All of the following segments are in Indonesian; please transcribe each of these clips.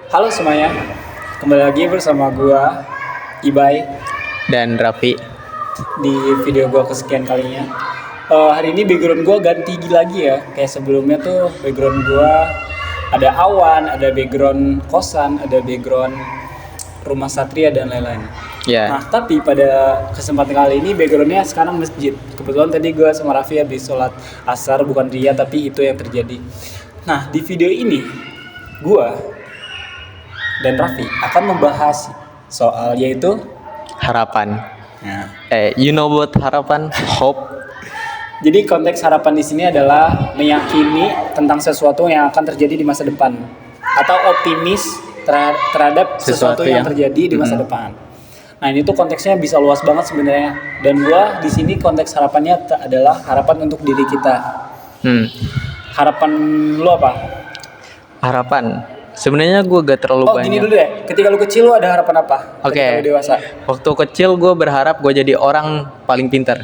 Halo semuanya, kembali lagi bersama gua Ibai Dan Raffi. di video gua kesekian kalinya. Hari ini background gua ganti lagi ya, kayak sebelumnya tuh background gua ada awan, ada background kosan, ada background rumah satria dan lain-lain. Ya. Nah, tapi pada kesempatan kali ini backgroundnya sekarang masjid. Kebetulan tadi gua sama Raffi habis sholat asar, bukan ria tapi itu yang terjadi. Nah, di video ini gua dan Raffi akan membahas soal yaitu Harapan. nah, You know what harapan? Hope. jadi konteks harapan di sini adalah meyakini tentang sesuatu yang akan terjadi di masa depan atau optimis terhadap sesuatu yang terjadi di masa depan. Nah, ini tuh konteksnya bisa luas banget sebenarnya. Dan gua di sini konteks harapannya adalah harapan untuk diri kita. Harapan lu apa? Harapan. Sebenarnya gue gak terlalu Oh, banyak. gini dulu deh. Ketika lu kecil lu ada harapan apa? Oke. Ketika lu dewasa. Waktu kecil gue berharap gue jadi orang paling pintar.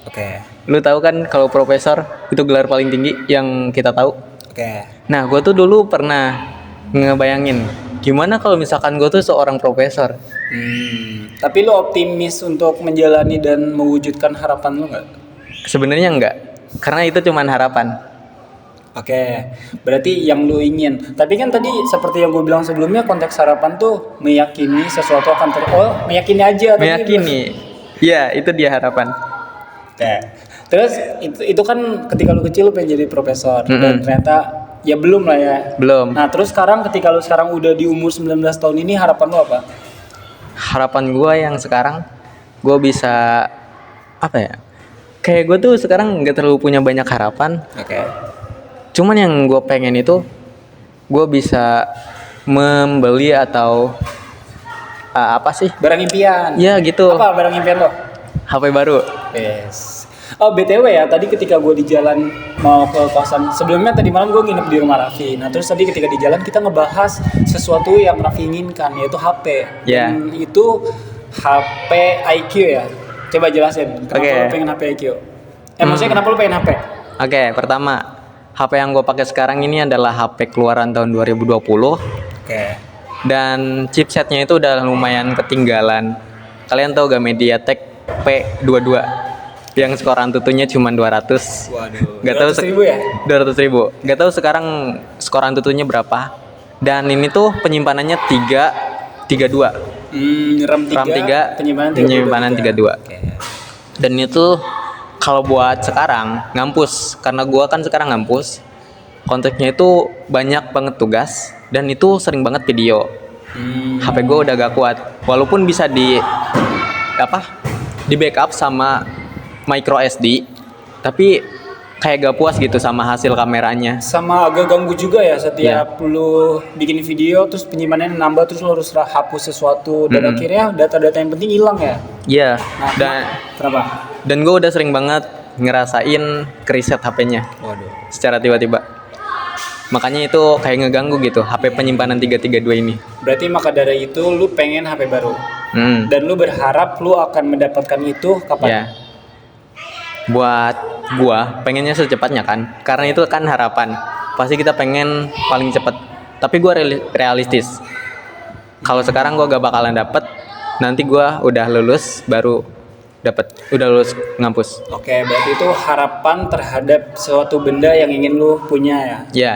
Oke. Lu tahu kan kalau profesor itu gelar paling tinggi yang kita tahu. Oke. Nah, gue tuh dulu pernah ngebayangin gimana kalau misalkan gue tuh seorang profesor. Tapi lu optimis untuk menjalani dan mewujudkan harapan lu nggak? Sebenarnya enggak, karena itu cuman harapan. Oke, berarti yang lu ingin. Tapi kan tadi seperti yang gue bilang sebelumnya, konteks harapan tuh meyakini sesuatu akan meyakini aja. Meyakini. Iya, itu dia harapan. Oke. Terus itu kan ketika lu kecil lu pengen jadi profesor dan ternyata ya belum lah ya. Belum. Nah, terus sekarang ketika lu sekarang udah di umur 19 tahun ini, harapan lu apa? Harapan gue yang sekarang gue bisa apa ya, kayak gue tuh sekarang nggak terlalu punya banyak harapan. Oke. Cuman yang gue pengen itu gue bisa membeli atau apa sih, Barang impian. ya gitu, Apa barang impian lo? HP baru. Yes. Oh, BTW ya, tadi ketika gue di jalan mau ke kosan, sebelumnya tadi malam gue nginep di rumah Raffi. Nah, terus tadi ketika di jalan kita ngebahas sesuatu yang Raffi inginkan, yaitu HP. Ya. Dan itu HP IQ ya. Coba jelasin, kenapa Oke. lo pengen HP IQ? Maksudnya kenapa lo pengen HP? Oke, pertama HP yang gue pakai sekarang ini adalah HP keluaran tahun 2020 Oke. dan chipsetnya itu udah lumayan ketinggalan. Kalian tahu gak MediaTek P22 yang skor Antutunya cuma 200. Waduh. Gak tahu 200.000 ya? 200.000. Gak tahu sekarang skor Antutunya berapa. Dan ini tuh penyimpanannya 332. RAM 3, penyimpanan 32. Oke. Dan itu kalau buat sekarang ngampus, karena gua kan sekarang ngampus. Konteksnya itu banyak banget tugas dan itu sering banget video. HP gua udah gak kuat. Walaupun bisa di backup sama micro SD, tapi kayak gak puas gitu sama hasil kameranya. Sama agak ganggu juga ya setiap lu bikin video terus penyimpanannya nambah terus lu harus hapus sesuatu dan akhirnya data-data yang penting hilang ya. Iya. Nah, kenapa? Dan gue udah sering banget ngerasain kereset HP-nya Waduh. secara tiba-tiba. Makanya itu kayak ngeganggu gitu HP penyimpanan 332 ini. Berarti maka dari itu lu pengen HP baru. Dan lu berharap lu akan mendapatkan itu kapan? Ya. Buat gua pengennya secepatnya kan, karena itu kan harapan. Pasti kita pengen paling cepet. Tapi gua realistis. Kalau sekarang gua gak bakalan dapet. Nanti gua udah lulus baru dapet. Udah lulus ngampus. Oke, berarti itu harapan terhadap suatu benda yang ingin lu punya ya. Ya.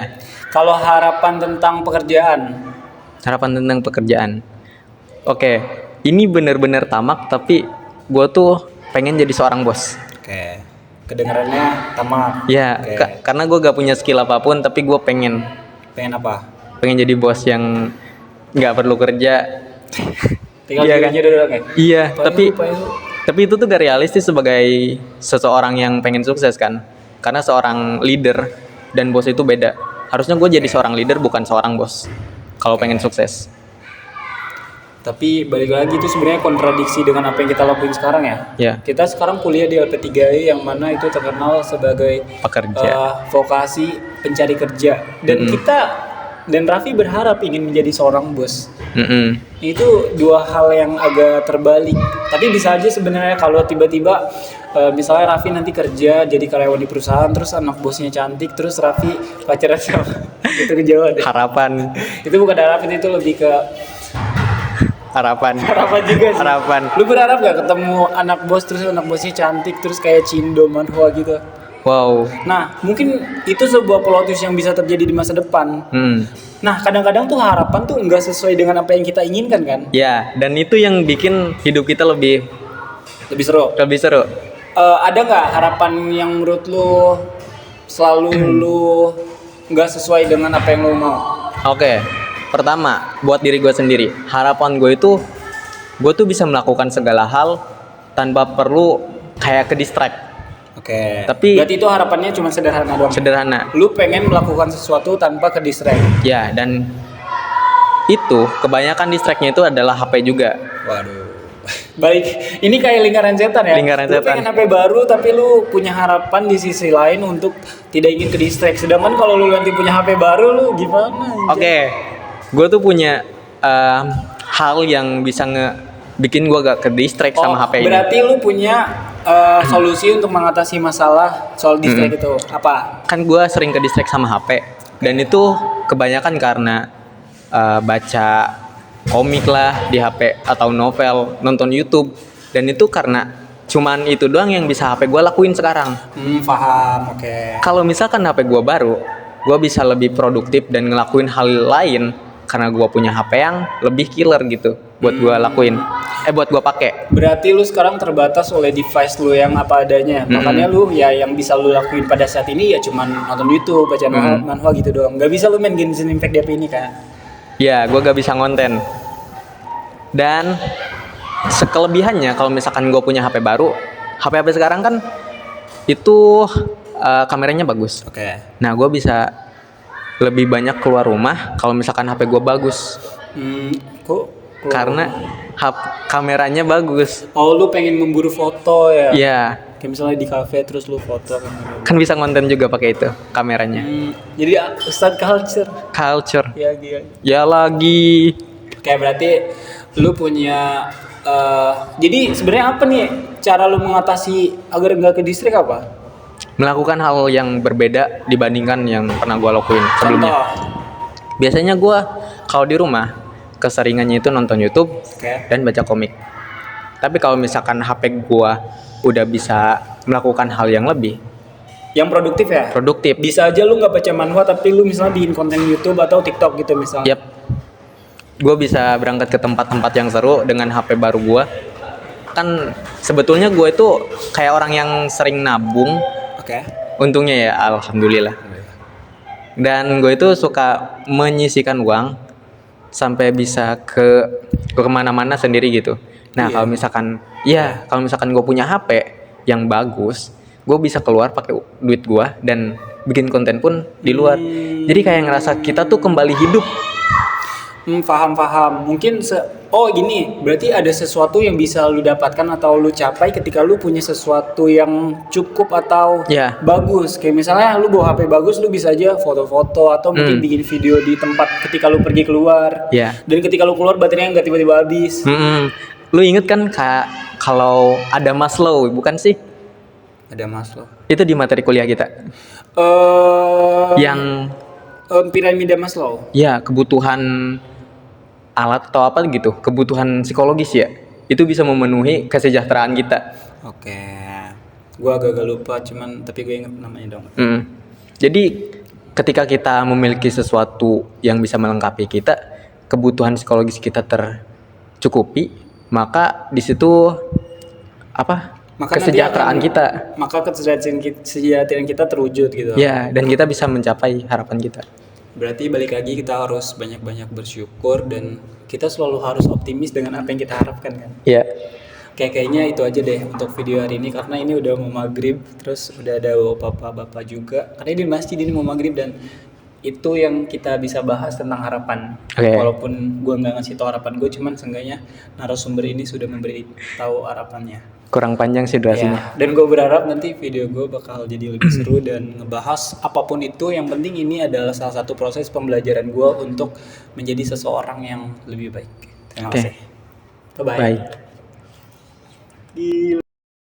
Kalau harapan tentang pekerjaan, Harapan tentang pekerjaan. Oke, ini bener-bener tamak, tapi gue tuh pengen jadi seorang bos. oke, kedengarannya tamak. Ya, Oke. karena gue gak punya skill apapun, tapi gue pengen Pengen apa? jadi bos yang nggak perlu kerja. Tinggal Iya diri kan? aja dulu kan? Iya, Lupain tapi lu. itu tuh gak realistis sebagai seseorang yang pengen sukses kan. Karena seorang leader dan bos itu beda. Harusnya gue jadi seorang leader bukan seorang bos kalau pengen sukses. Tapi balik lagi itu sebenarnya kontradiksi dengan apa yang kita lakuin sekarang ya. Ya. Kita sekarang kuliah di LP3I yang mana itu terkenal sebagai Pekerja. vokasi pencari kerja. Dan dan Raffi berharap ingin menjadi seorang bos. Itu dua hal yang agak terbalik. Tapi bisa aja sebenarnya kalau tiba-tiba misalnya Raffi nanti kerja jadi karyawan di perusahaan, terus anak bosnya cantik, terus Raffi pacaran sama Itu kejauhan deh. Harapan. Itu bukan harapan, itu lebih ke Harapan. harapan juga sih. Harapan. Lu berharap gak ketemu anak bos terus anak bosnya cantik terus kayak Cindo Manhwa gitu? Wow. Nah, mungkin itu sebuah plot twist yang bisa terjadi di masa depan. Nah, kadang-kadang tuh harapan tuh nggak sesuai dengan apa yang kita inginkan kan? Ya, dan itu yang bikin hidup kita lebih Lebih seru. seru. Ada nggak harapan yang menurut lu selalu lu nggak sesuai dengan apa yang lu mau? Oke. Pertama, buat diri gue sendiri, harapan gue tuh bisa melakukan segala hal tanpa perlu kayak ke distract. Oke. Tapi- berarti itu harapannya cuma sederhana doang. Sederhana. Lu pengen melakukan sesuatu tanpa ke distract. Ya, dan itu kebanyakan distractnya itu adalah HP juga. Waduh. Balik, ini kayak lingkaran setan ya. Lingkaran lu setan. pengen HP baru tapi lu punya harapan di sisi lain untuk tidak ingin ke distract. Sedangkan kalau lu nanti punya HP baru lu gimana? Oke, gue tuh punya hal yang bisa bikin gue gak ke distract sama HP ini. Berarti lu punya solusi untuk mengatasi masalah soal distract itu apa? Kan gue sering ke distract sama HP, dan itu kebanyakan karena baca komik lah di HP atau novel, nonton YouTube, dan itu karena cuman itu doang yang bisa HP gue lakuin sekarang. Paham, oke. Kalau misalkan HP gue baru, gue bisa lebih produktif dan ngelakuin hal lain karena gue punya HP yang lebih killer gitu buat gue lakuin, buat gue pakai. Berarti lu sekarang terbatas oleh device lu yang apa adanya. Makanya lu ya yang bisa lu lakuin pada saat ini ya cuman nonton YouTube, baca manhwa gitu doang. Gak bisa lu main Genshin Impact di HP ini kan? Ya, gue gak bisa ngonten. Dan sekelebihannya kalau misalkan gue punya HP baru, HP sekarang kan itu kameranya bagus. Oke. Nah, gue bisa lebih banyak keluar rumah kalau misalkan HP gue bagus. Kok? Karena kameranya bagus. Oh, lu pengen memburu foto ya? Iya, Kayak misalnya di cafe terus lu foto kan bisa ngonten juga pakai itu kameranya. Jadi Ustadz Culture. ya gitu. Ya lagi. Kayak berarti lu punya jadi sebenarnya apa nih cara lu mengatasi agar nggak ke distrik apa? Melakukan hal yang berbeda dibandingkan yang pernah gue lakuin sebelumnya. Contoh. Biasanya gue kalau di rumah keseringannya itu nonton YouTube Oke. dan baca komik. Tapi kalau misalkan HP gue udah bisa melakukan hal yang lebih Yang produktif ya? produktif. Bisa aja lu nggak baca manhwa tapi lu misalnya bikin konten YouTube atau TikTok gitu misalnya. Yap. Gue bisa berangkat ke tempat-tempat yang seru dengan HP baru gue. Kan sebetulnya gue itu kayak orang yang sering nabung. Oke. Untungnya ya, alhamdulillah. Dan gue itu suka menyisihkan uang sampai bisa ke kemana-mana sendiri gitu. Nah, Iya. kalau misalkan gue punya HP yang bagus, gue bisa keluar pakai duit gue dan bikin konten pun di luar. Jadi kayak ngerasa kita tuh kembali hidup. Paham. Mungkin gini, berarti ada sesuatu yang bisa lu dapatkan atau lu capai ketika lu punya sesuatu yang cukup atau Ya. bagus. Kayak misalnya lu bawa HP bagus, lu bisa aja foto-foto atau mungkin bikin video di tempat ketika lu pergi keluar. Ya. Dan ketika lu keluar baterainya nggak tiba-tiba habis. Lu inget kan kalau ada Maslow, bukan sih? Ada Maslow. Itu di materi kuliah kita. Yang piramida Maslow. ya kebutuhan alat atau apa gitu, kebutuhan psikologis ya. Itu bisa memenuhi kesejahteraan kita. Oke. Gua agak lupa cuman tapi gue inget namanya dong. Jadi ketika kita memiliki sesuatu yang bisa melengkapi kita, kebutuhan psikologis kita tercukupi, maka di situ kesejahteraan kita. Maka kesejahteraan kita terwujud gitu. Ya, dan kita bisa mencapai harapan kita. Berarti balik lagi kita harus banyak-banyak bersyukur dan kita selalu harus optimis dengan apa yang kita harapkan kan. Ya. Kayaknya itu aja deh untuk video hari ini karena ini udah mau maghrib, terus udah ada bapak-bapak juga. Karena ini di masjid ini mau maghrib dan itu yang kita bisa bahas tentang harapan. Oke. Walaupun gue nggak ngasih tahu harapan gue, cuman seenggaknya narasumber ini sudah memberi tahu harapannya. Kurang panjang sih durasinya. Ya, dan gue berharap nanti video gue bakal jadi lebih seru dan ngebahas apapun itu. Yang penting ini adalah salah satu proses pembelajaran gue untuk menjadi seseorang yang lebih baik. Terima kasih. Bye-bye. Bye.